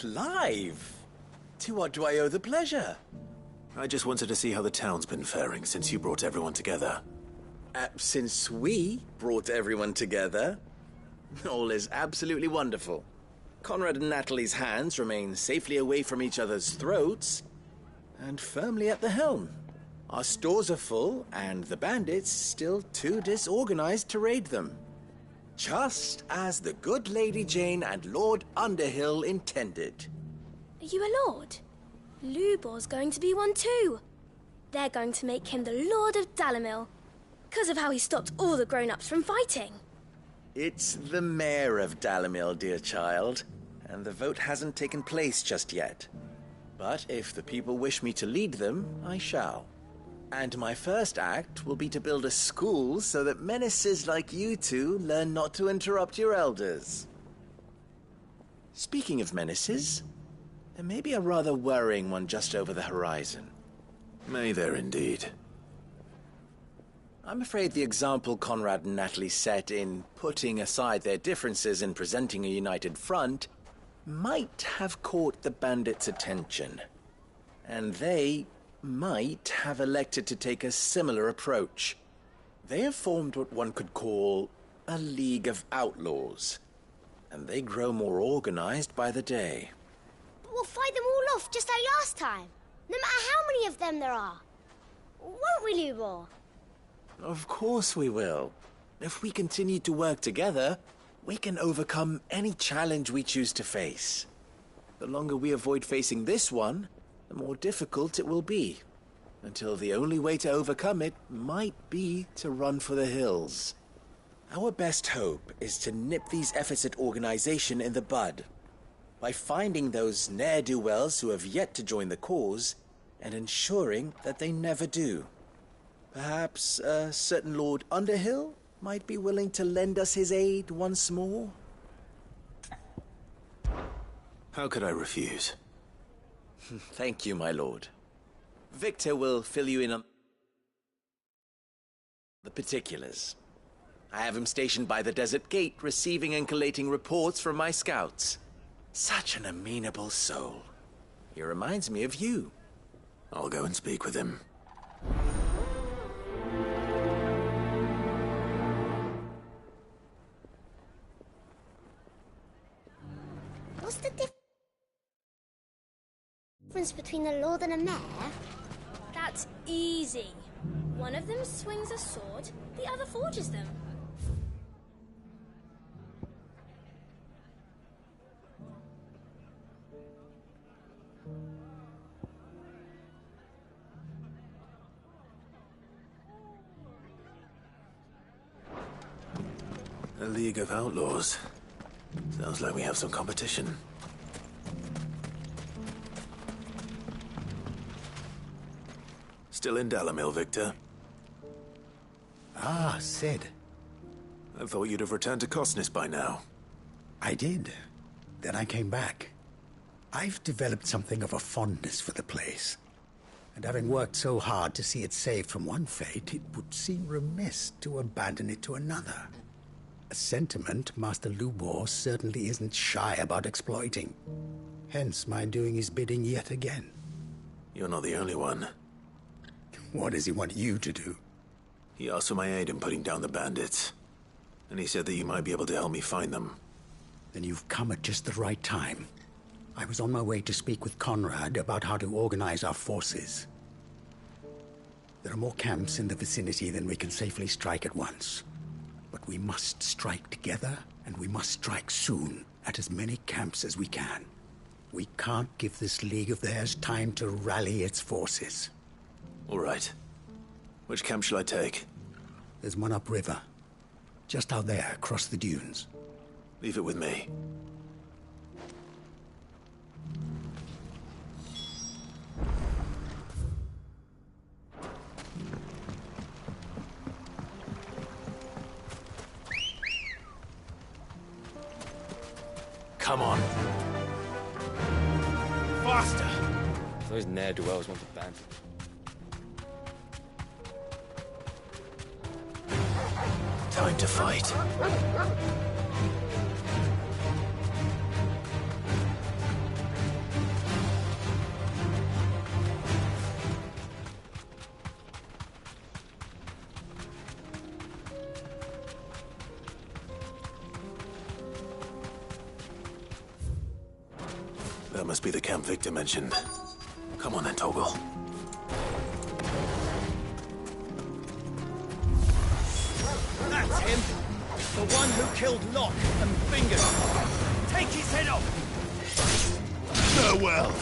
Clive! To what do I owe the pleasure? I just wanted to see how the town's been faring since you brought everyone together. Since we brought everyone together, all is absolutely wonderful. Conrad and Natalie's hands remain safely away from each other's throats and firmly at the helm. Our stores are full, and the bandits still too disorganized to raid them. Just as the good Lady Jane and Lord Underhill intended. Are you a lord? Lubor's going to be one too. They're going to make him the Lord of Dalimil, because of how he stopped all the grown-ups from fighting. It's the mayor of Dalimil, dear child, and the vote hasn't taken place just yet. But if the people wish me to lead them, I shall. And my first act will be to build a school so that menaces like you two learn not to interrupt your elders. Speaking of menaces, there may be a rather worrying one just over the horizon. May there indeed. I'm afraid the example Conrad and Natalie set in putting aside their differences and presenting a united front might have caught the bandits' attention. And they might have elected to take a similar approach. They have formed what one could call a League of Outlaws, and they grow more organized by the day. But we'll fight them all off just like last time, no matter how many of them there are. Won't we, Lubor? Of course we will. If we continue to work together, we can overcome any challenge we choose to face. The longer we avoid facing this one, the more difficult it will be, until the only way to overcome it might be to run for the hills. Our best hope is to nip these efforts at organization in the bud, by finding those ne'er-do-wells who have yet to join the cause, and ensuring that they never do. Perhaps a certain Lord Underhill might be willing to lend us his aid once more? How could I refuse? Thank you, my lord. Victor will fill you in on the particulars. I have him stationed by the Desert Gate, receiving and collating reports from my scouts. Such an amenable soul. He reminds me of you. I'll go and speak with him. What's the difference between a lord and a mayor? That's easy. One of them swings a sword, the other forges them. A League of Outlaws. Sounds like we have some competition. Still in Dalimil, Victor? Ah, Sid. I thought you'd have returned to Cosnis by now. I did. Then I came back. I've developed something of a fondness for the place. And having worked so hard to see it saved from one fate, it would seem remiss to abandon it to another. A sentiment Master Lubor certainly isn't shy about exploiting. Hence my doing his bidding yet again. You're not the only one. What does he want you to do? He asked for my aid in putting down the bandits. And he said that you might be able to help me find them. Then you've come at just the right time. I was on my way to speak with Conrad about how to organize our forces. There are more camps in the vicinity than we can safely strike at once. But we must strike together, and we must strike soon at as many camps as we can. We can't give this league of theirs time to rally its forces. All right. Which camp shall I take? There's one upriver. Just out there, across the dunes. Leave it with me. Come on. Faster! Those ne'er-do-wells want the bandit. Time to fight. That must be the camp Victor mentioned. Come on then, Toggle. That's him! The one who killed Locke and Fingers! Take his head off! Farewell!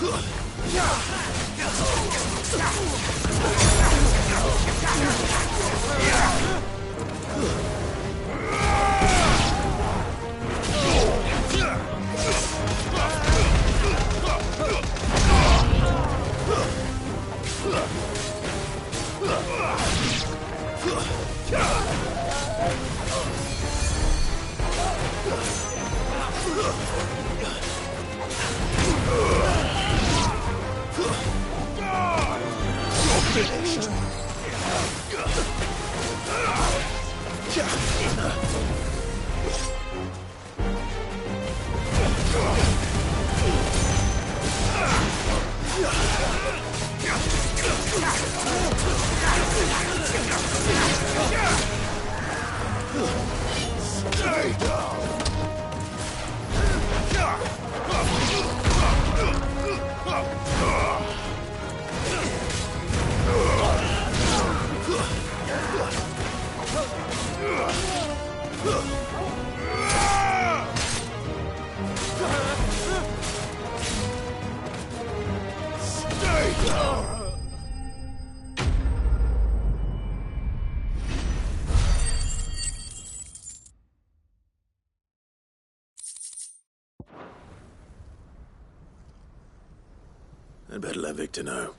I'd better let Victor know.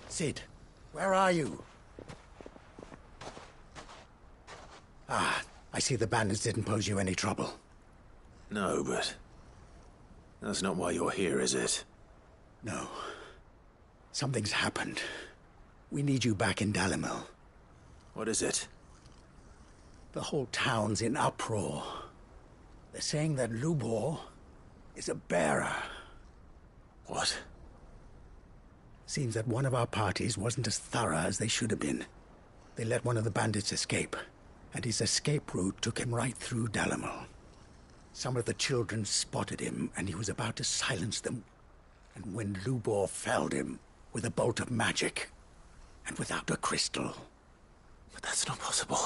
Sid, where are you? Ah, I see the bandits didn't pose you any trouble. No, but... that's not why you're here, is it? No. Something's happened. We need you back in Dalimil. What is it? The whole town's in uproar. They're saying that Lubor is a bearer. What? Seems that one of our parties wasn't as thorough as they should have been. They let one of the bandits escape, and his escape route took him right through Dalimil. Some of the children spotted him, and he was about to silence them. And when Lubor felled him with a bolt of magic, and without a crystal. But that's not possible.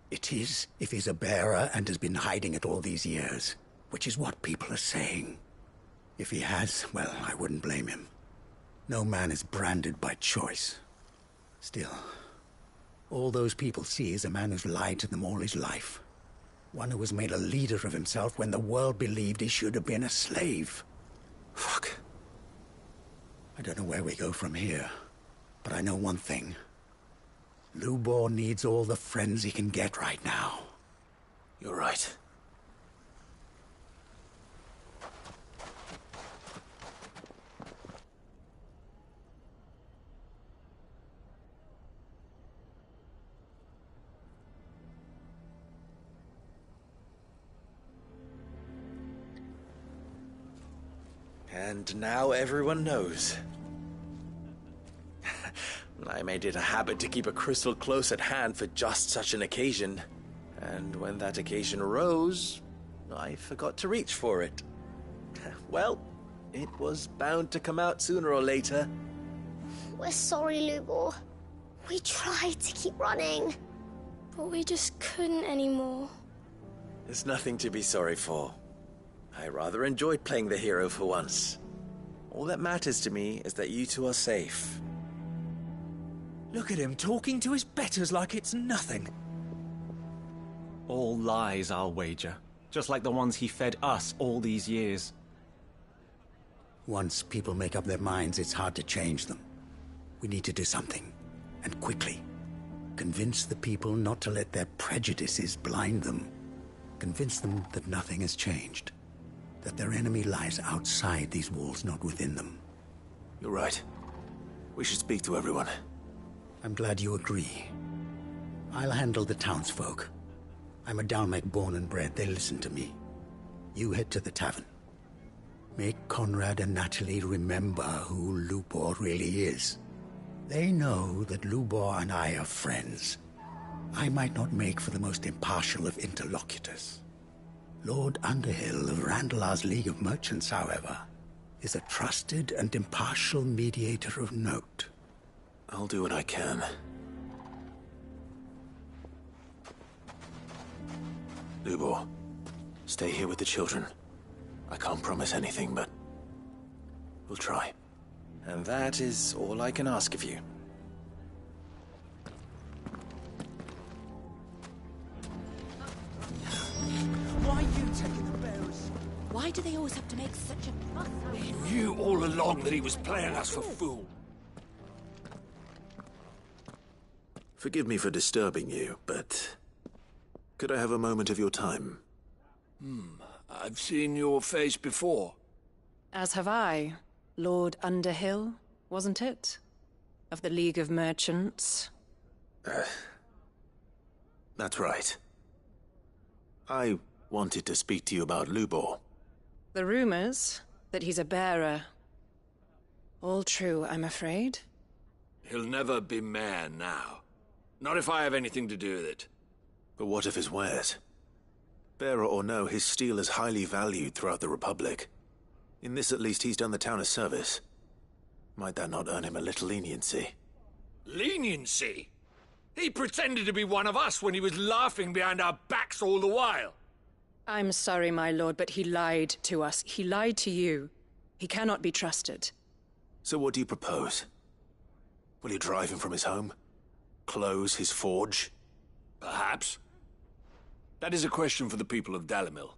It is, if he's a bearer and has been hiding it all these years, which is what people are saying. If he has, well, I wouldn't blame him. No man is branded by choice. Still, all those people see is a man who's lied to them all his life. One who was made a leader of himself when the world believed he should have been a slave. Fuck. I don't know where we go from here, but I know one thing. Lubor needs all the friends he can get right now. You're right. And now everyone knows. I made it a habit to keep a crystal close at hand for just such an occasion. And when that occasion arose, I forgot to reach for it. Well, it was bound to come out sooner or later. We're sorry, Lubor. We tried to keep running. But we just couldn't anymore. There's nothing to be sorry for. I rather enjoyed playing the hero for once. All that matters to me is that you two are safe. Look at him talking to his betters like it's nothing. All lies, I'll wager. Just like the ones he fed us all these years. Once people make up their minds, it's hard to change them. We need to do something, and quickly. Convince the people not to let their prejudices blind them. Convince them that nothing has changed. That their enemy lies outside these walls, not within them. You're right. We should speak to everyone. I'm glad you agree. I'll handle the townsfolk. I'm a Dalmec born and bred. They listen to me. You head to the tavern. Make Conrad and Natalie remember who Lubor really is. They know that Lubor and I are friends. I might not make for the most impartial of interlocutors. Lord Underhill of Randalar's League of Merchants, however, is a trusted and impartial mediator of note. I'll do what I can. Lubor, stay here with the children. I can't promise anything, but we'll try. And that is all I can ask of you. Why are you taking the bearers? Why do they always have to make such a fuss? He knew all along that he was playing us for fool. Forgive me for disturbing you, but could I have a moment of your time? I've seen your face before. As have I. Lord Underhill, wasn't it? Of the League of Merchants. That's right. I wanted to speak to you about Lubor. The rumors that he's a bearer. All true, I'm afraid. He'll never be mayor now. Not if I have anything to do with it. But what of his wares? Bearer or no, his steel is highly valued throughout the Republic. In this at least he's done the town a service. Might that not earn him a little leniency? Leniency? He pretended to be one of us when he was laughing behind our backs all the while. I'm sorry, my lord, but he lied to us. He lied to you. He cannot be trusted. So what do you propose? Will you drive him from his home? Close his forge? Perhaps. That is a question for the people of Dalimil,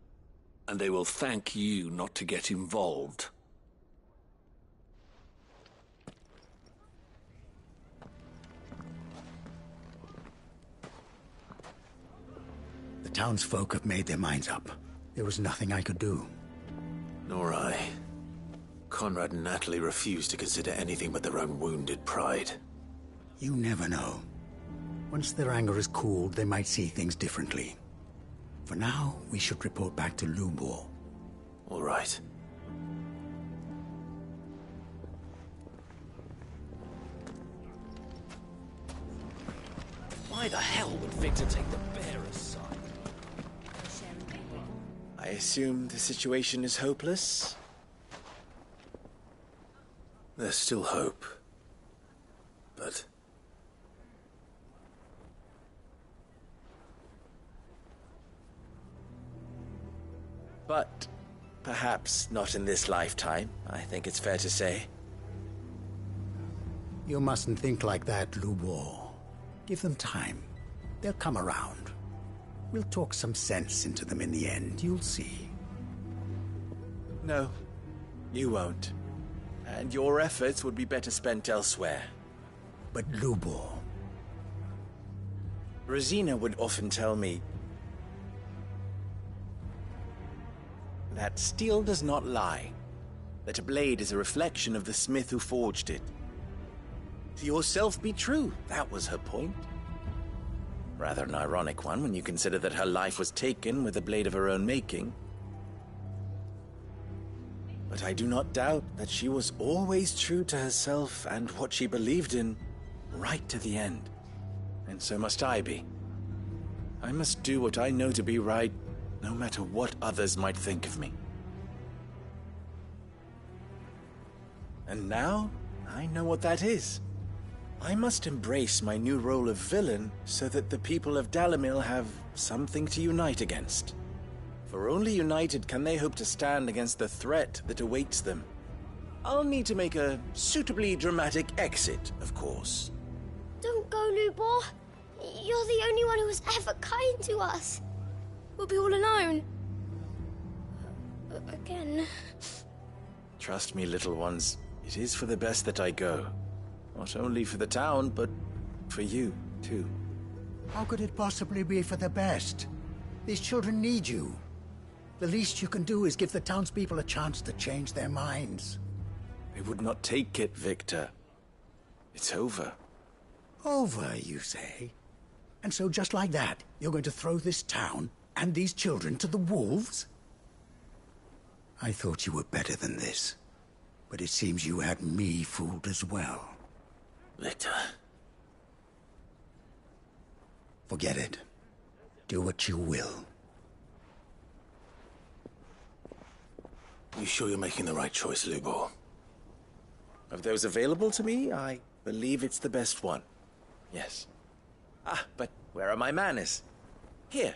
and they will thank you not to get involved. The townsfolk have made their minds up. There was nothing I could do. Nor I. Conrad and Natalie refused to consider anything but their own wounded pride. You never know. Once their anger is cooled, they might see things differently. For now, we should report back to Lubor. All right. Why the hell would Victor take the bearer's side? I assume the situation is hopeless? There's still hope. But But perhaps not in this lifetime, I think it's fair to say. You mustn't think like that, Lubor. Give them time. They'll come around. We'll talk some sense into them in the end, you'll see. No, you won't. And your efforts would be better spent elsewhere. But Lubor... Rosina would often tell me that steel does not lie, that a blade is a reflection of the smith who forged it. To yourself be true, that was her point. Rather an ironic one when you consider that her life was taken with a blade of her own making. But I do not doubt that she was always true to herself and what she believed in, right to the end. And so must I be. I must do what I know to be right, no matter what others might think of me. And now, I know what that is. I must embrace my new role of villain so that the people of Dalimil have something to unite against. For only united can they hope to stand against the threat that awaits them. I'll need to make a suitably dramatic exit, of course. Don't go, Lubor. You're the only one who was ever kind to us. We'll be all alone. Again. Trust me, little ones, it is for the best that I go. Not only for the town, but for you, too. How could it possibly be for the best? These children need you. The least you can do is give the townspeople a chance to change their minds. I would not take it, Victor. It's over. Over, you say? And so just like that, you're going to throw this town and these children to the wolves? I thought you were better than this. But it seems you had me fooled as well. Victor. Forget it. Do what you will. You sure you're making the right choice, Lubor? Of those available to me, I believe it's the best one. Yes. Ah, but where are my manners? Here.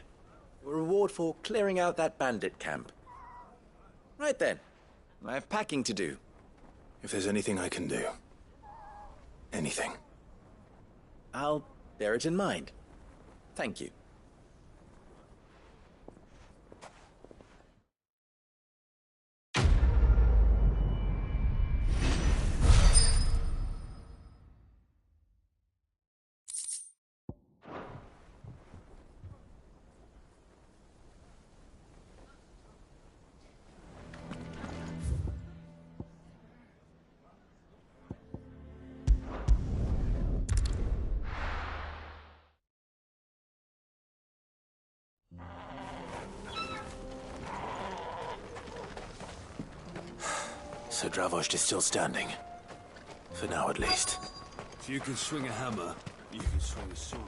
A reward for clearing out that bandit camp. Right then. I have packing to do. If there's anything I can do. Anything. I'll bear it in mind. Thank you. So Dravost is still standing. For now, at least. If you can swing a hammer, you can swing a sword.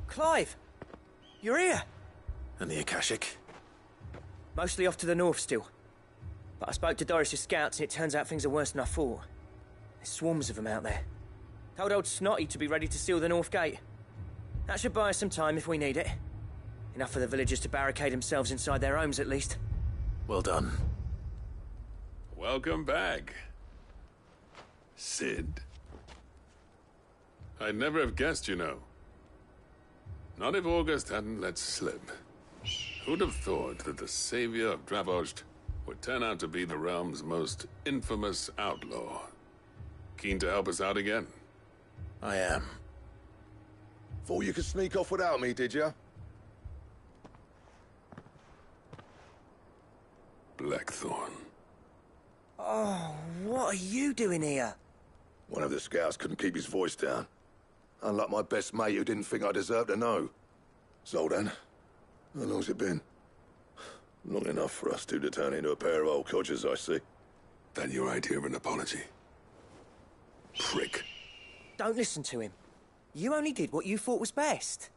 Clive! You're here! And the Akashic? Mostly off to the north still. But I spoke to Doris's scouts and it turns out things are worse than I thought. There's swarms of them out there. Told old Snotty to be ready to seal the north gate. That should buy us some time if we need it. Enough for the villagers to barricade themselves inside their homes at least. Well done. Welcome back, Sid. I'd never have guessed, you know. Not if August hadn't let slip. Who'd have thought that the savior of Dravost would turn out to be the realm's most infamous outlaw? Keen to help us out again? I am. Thought you could sneak off without me, did you? Blackthorn. Oh, what are you doing here? One of the scouts couldn't keep his voice down. Unlike my best mate who didn't think I deserved to know. Zoldan, how long's it been? Long enough for us two to turn into a pair of old codgers, I see. That your idea of an apology? Prick. Don't listen to him. You only did what you thought was best.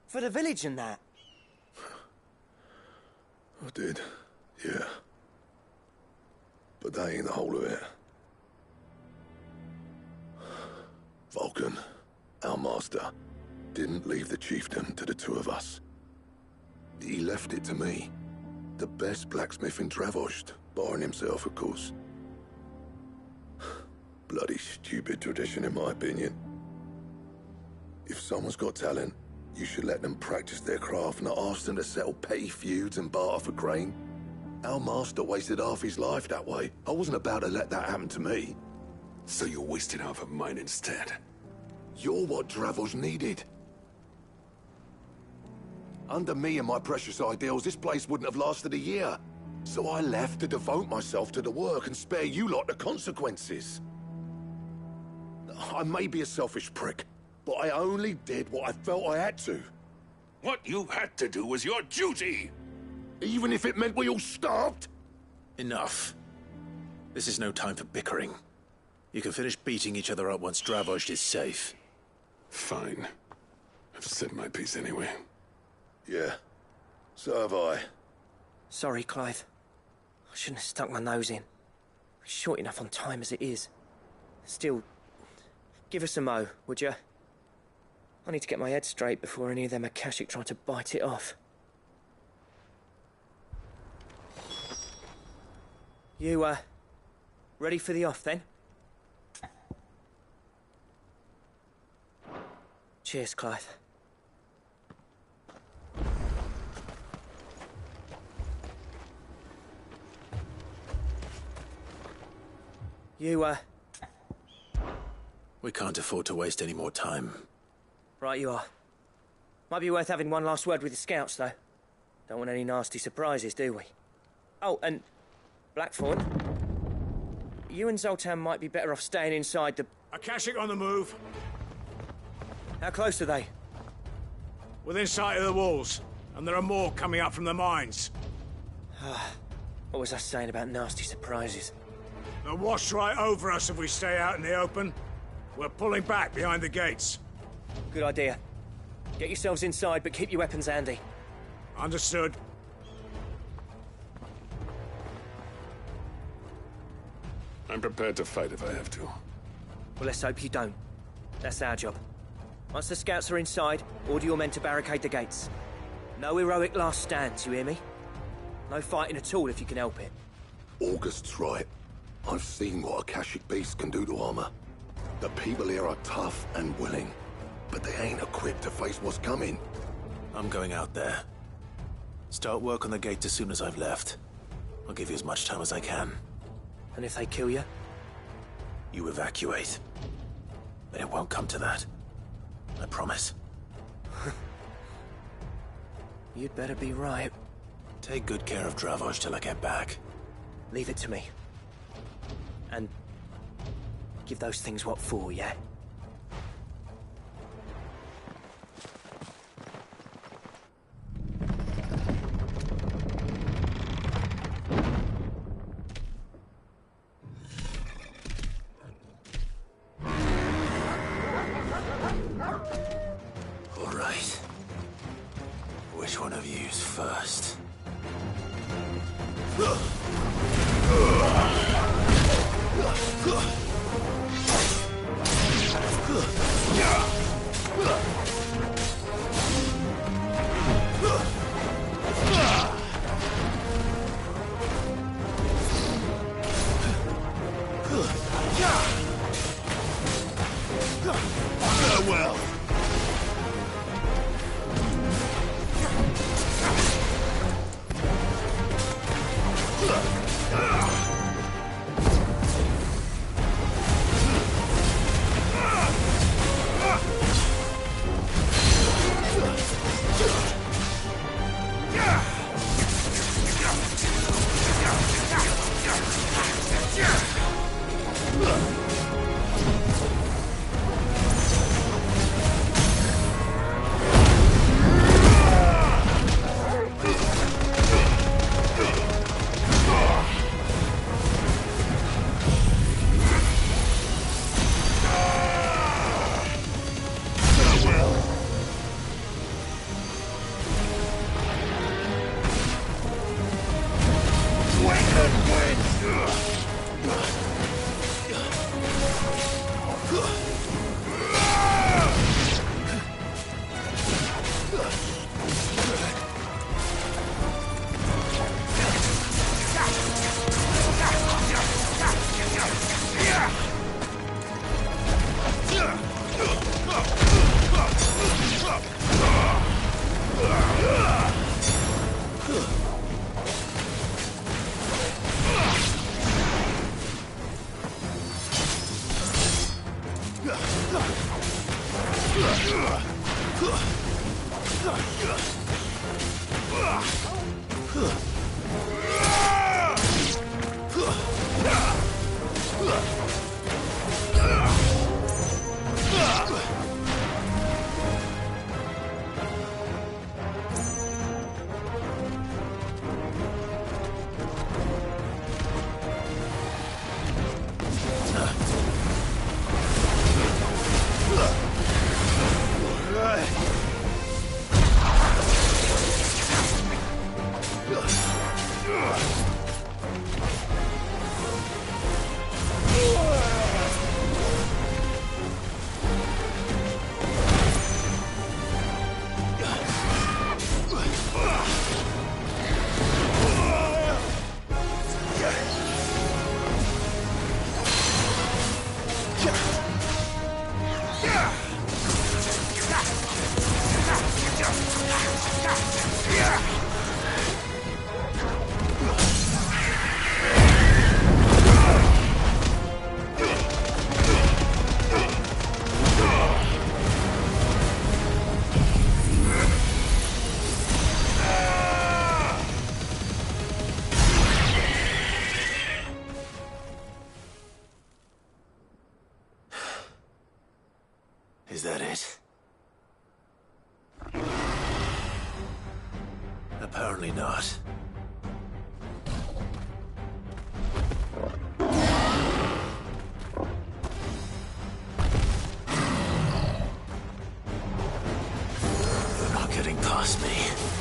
For the village and that. I did, yeah. But that ain't the whole of it. Vulcan, our master, didn't leave the chiefdom to the two of us. He left it to me. The best blacksmith in Dravost, barring himself, of course. Bloody stupid tradition, in my opinion. If someone's got talent, you should let them practice their craft, not ask them to settle petty feuds and barter for grain. Our master wasted half his life that way. I wasn't about to let that happen to me. So you wasted half of mine instead? You're what Dravost needed. Under me and my precious ideals, this place wouldn't have lasted a year. So I left to devote myself to the work and spare you lot the consequences. I may be a selfish prick, but I only did what I felt I had to. What you had to do was your duty! Even if it meant we all starved? Enough. This is no time for bickering. You can finish beating each other up once Dravost is safe. Fine. I've said my piece anyway. Yeah, so have I. Sorry, Clive. I shouldn't have stuck my nose in. We're short enough on time as it is. Still, give us a mo, would you? I need to get my head straight before any of them Akashic try to bite it off. You, ready for the off, then? Cheers, Clive. You, We can't afford to waste any more time. Right you are. Might be worth having one last word with the scouts, though. Don't want any nasty surprises, do we? Oh, and Blackthorn, you and Zoltan might be better off staying inside the... Akashic on the move. How close are they? Within sight of the walls. And there are more coming up from the mines. What was I saying about nasty surprises? They'll wash right over us if we stay out in the open. We're pulling back behind the gates. Good idea. Get yourselves inside, but keep your weapons handy. Understood. I'm prepared to fight if I have to. Well, let's hope you don't. That's our job. Once the scouts are inside, order your men to barricade the gates. No heroic last stands, you hear me? No fighting at all if you can help it. August's right. I've seen what Akashic beasts can do to armor. The people here are tough and willing, but they ain't equipped to face what's coming. I'm going out there. Start work on the gate as soon as I've left. I'll give you as much time as I can. And if they kill you? You evacuate. But it won't come to that. I promise. You'd better be right. Take good care of Dravoj till I get back. Leave it to me. And give those things what for, yeah? All right. Which one of you's first? Farewell. Is that it? Apparently not. past me.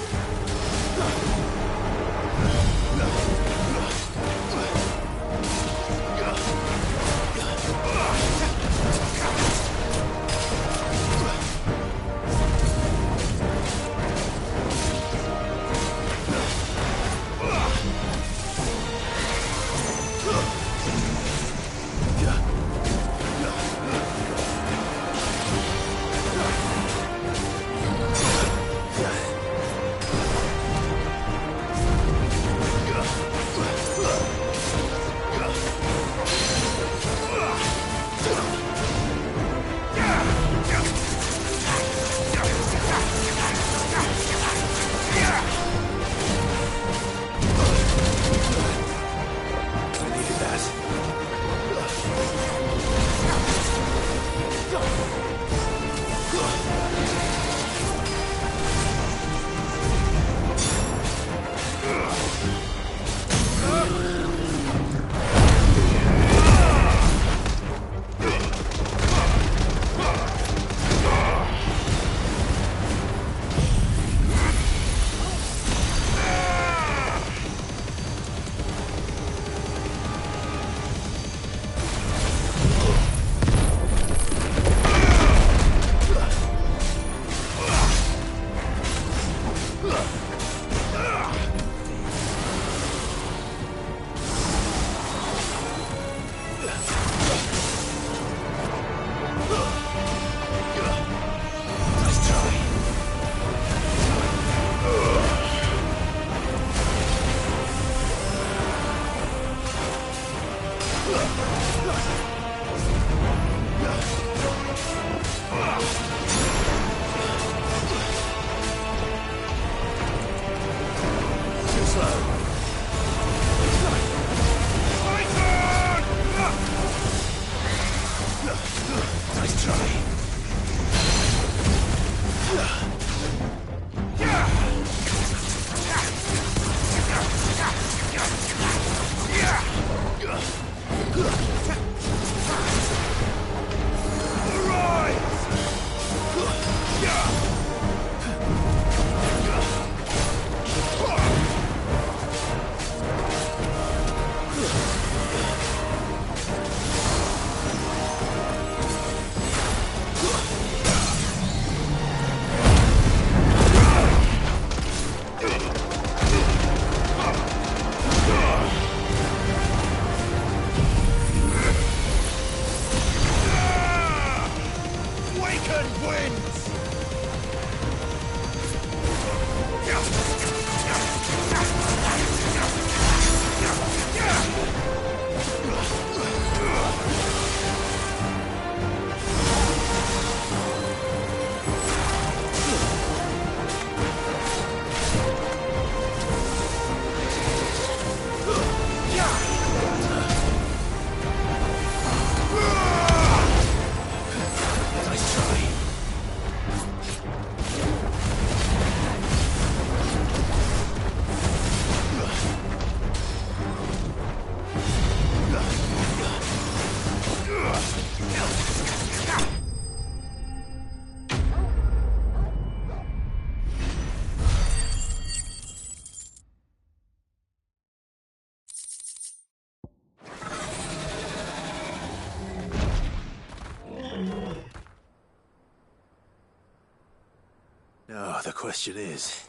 Now, the question is,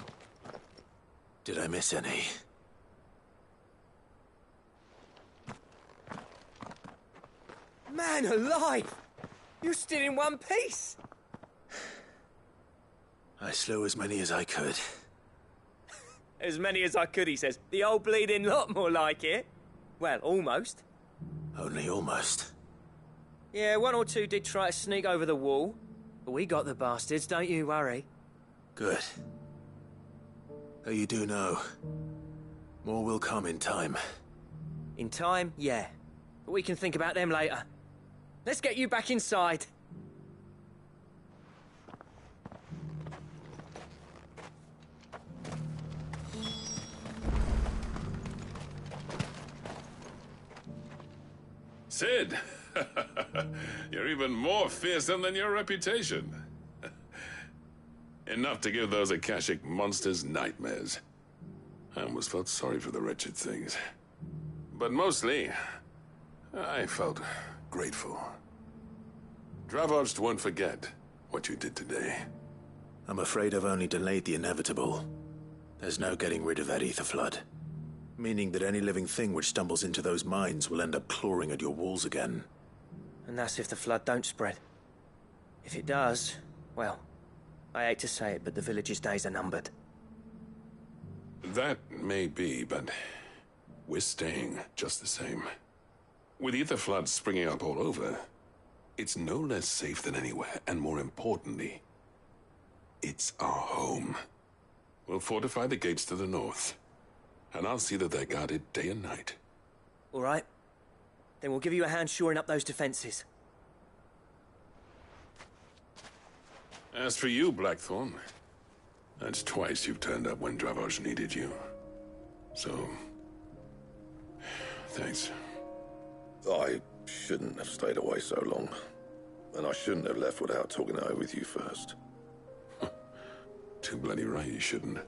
did I miss any? Man alive! You're still in one piece! I slew as many as I could. As many as I could, he says. The old bleeding lot, more like it. Well, almost. Only almost. Yeah, one or two did try to sneak over the wall. But we got the bastards, don't you worry. Good. Though you do know, more will come in time. In time, yeah. But we can think about them later. Let's get you back inside. Sid! You're even more fearsome than your reputation. Enough to give those Akashic monsters nightmares. I almost felt sorry for the wretched things. But mostly, I felt grateful. Dravoged won't forget what you did today. I'm afraid I've only delayed the inevitable. There's no getting rid of that ether flood. Meaning that any living thing which stumbles into those mines will end up clawing at your walls again. And that's if the flood don't spread. If it does, well, I hate to say it, but the village's days are numbered. That may be, but we're staying just the same. With ether floods springing up all over, it's no less safe than anywhere, and more importantly, it's our home. We'll fortify the gates to the north, and I'll see that they're guarded day and night. All right. Then we'll give you a hand shoring up those defenses. As for you, Blackthorn, that's twice you've turned up when Dravos needed you. So, thanks. I shouldn't have stayed away so long. And I shouldn't have left without talking it over with you first. Too bloody right you shouldn't.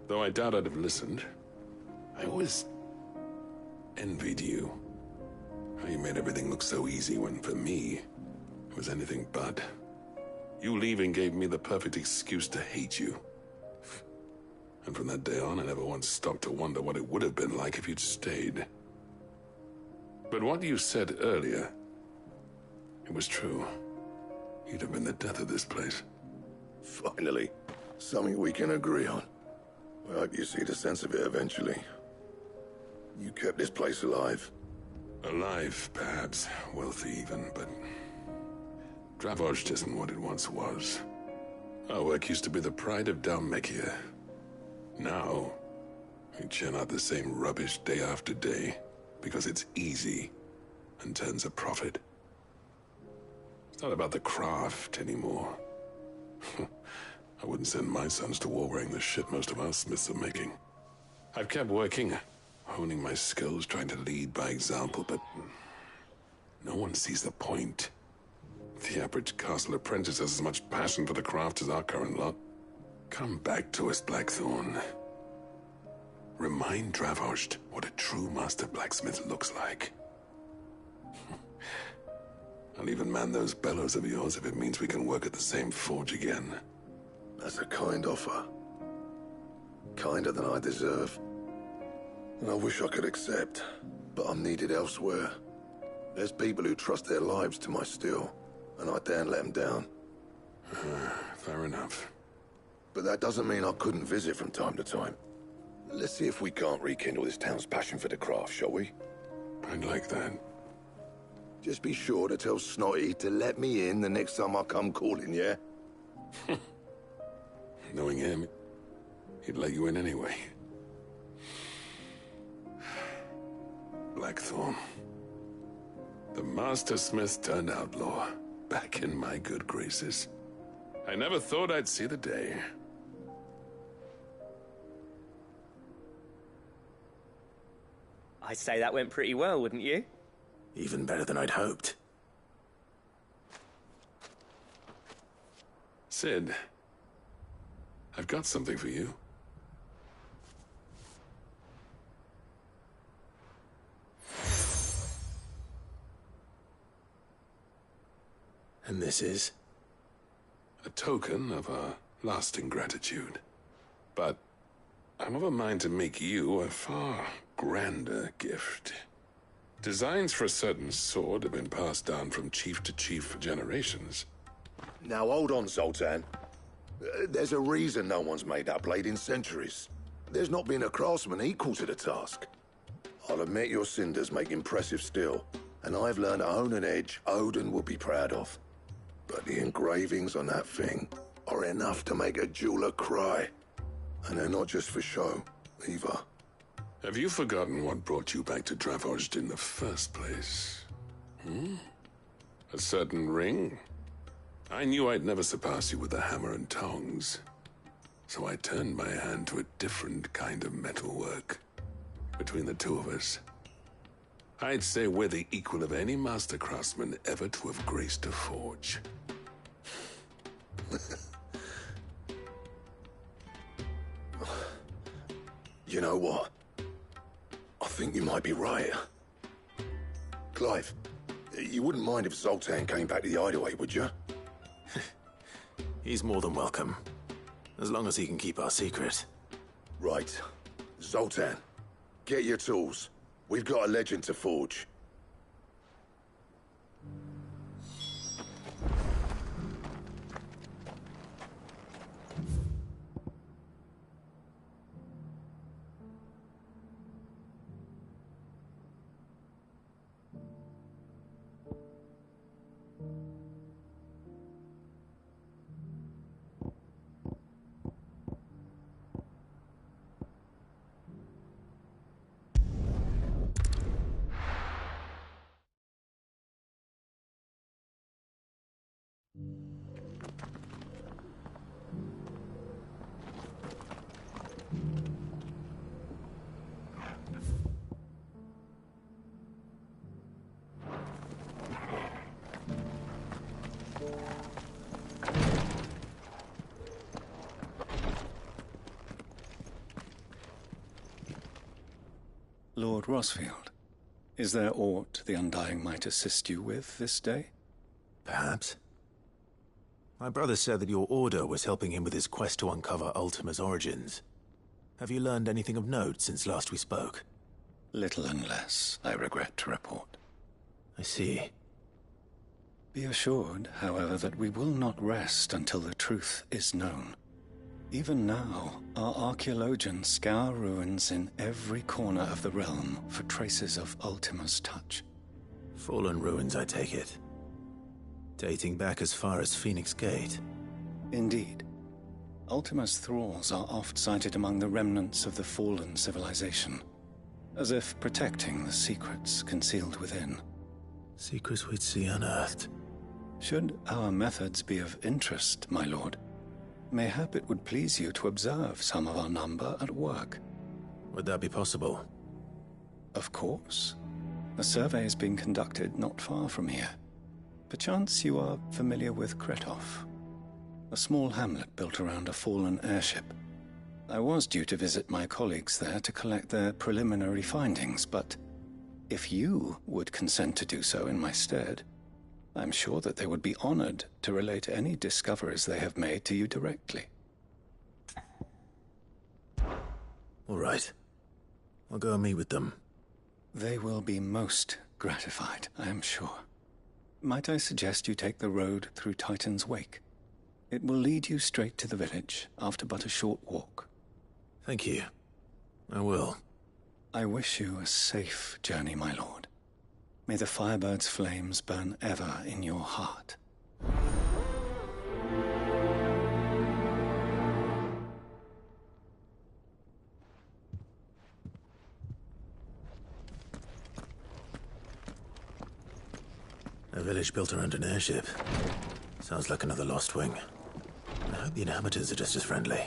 Though I doubt I'd have listened. I always envied you. How you made everything look so easy when, for me, it was anything but. You leaving gave me the perfect excuse to hate you. And from that day on, I never once stopped to wonder what it would have been like if you'd stayed. But what you said earlier, it was true. You'd have been the death of this place. Finally, something we can agree on. I hope you see the sense of it eventually. You kept this place alive. Alive, perhaps. Wealthy even, but Dravoged isn't what it once was. Our work used to be the pride of Dalmekia. Now, we churn out the same rubbish day after day because it's easy and turns a profit. It's not about the craft anymore. I wouldn't send my sons to war wearing the shit most of our smiths are making. I've kept working, honing my skills, trying to lead by example, but no one sees the point. The average castle apprentice has as much passion for the craft as our current lot. Come back to us, Blackthorn. Remind Dravoged what a true master blacksmith looks like. I'll even man those bellows of yours if it means we can work at the same forge again. That's a kind offer. Kinder than I deserve. And I wish I could accept, but I'm needed elsewhere. There's people who trust their lives to my steel, and I daren't let them down. Fair enough. But that doesn't mean I couldn't visit from time to time. Let's see if we can't rekindle this town's passion for the craft, shall we? I'd like that. Just be sure to tell Snotty to let me in the next time I come calling, yeah? Knowing him, he'd let you in anyway. Blackthorn. The Master Smith turned outlaw, back in my good graces. I never thought I'd see the day. I'd say that went pretty well, wouldn't you? Even better than I'd hoped. Sid, I've got something for you. And this is? A token of our lasting gratitude. But I'm of a mind to make you a far grander gift. Designs for a certain sword have been passed down from chief to chief for generations. Now hold on, Zoltan. There's a reason no one's made that blade in centuries. There's not been a craftsman equal to the task. I'll admit your cinders make impressive steel, and I've learned to own an edge Odin will be proud of. But the engravings on that thing are enough to make a jeweler cry. And they're not just for show, either. Have you forgotten what brought you back to Dravoged in the first place? A certain ring? I knew I'd never surpass you with the hammer and tongs. So I turned my hand to a different kind of metalwork. Between the two of us, I'd say we're the equal of any master craftsman ever to have graced a forge. You know what? I think you might be right. Clive, you wouldn't mind if Zoltan came back to the Hideaway, would you? He's more than welcome. As long as he can keep our secret. Right. Zoltan, get your tools. We've got a legend to forge. Lord Rosfield, is there aught the Undying might assist you with this day? Perhaps. My brother said that your order was helping him with his quest to uncover Ultima's origins. Have you learned anything of note since last we spoke? Little and less, I regret to report. I see. Be assured, however, that we will not rest until the truth is known. Even now, our archaeologians scour ruins in every corner of the realm for traces of Ultima's touch. Fallen ruins, I take it. Dating back as far as Phoenix Gate. Indeed. Ultima's thralls are oft sighted among the remnants of the fallen civilization, as if protecting the secrets concealed within. Secrets we'd see unearthed. Should our methods be of interest, my lord, mayhap it would please you to observe some of our number at work. Would that be possible? Of course. A survey is being conducted not far from here. Perchance you are familiar with Kretov, a small hamlet built around a fallen airship. I was due to visit my colleagues there to collect their preliminary findings, but if you would consent to do so in my stead, I'm sure that they would be honored to relate any discoveries they have made to you directly. All right. I'll go and meet with them. They will be most gratified, I am sure. Might I suggest you take the road through Titan's Wake? It will lead you straight to the village after but a short walk. Thank you. I will. I wish you a safe journey, my lord. May the Firebird's flames burn ever in your heart. A village built around an airship. Sounds like another Lost Wing. I hope the inhabitants are just as friendly.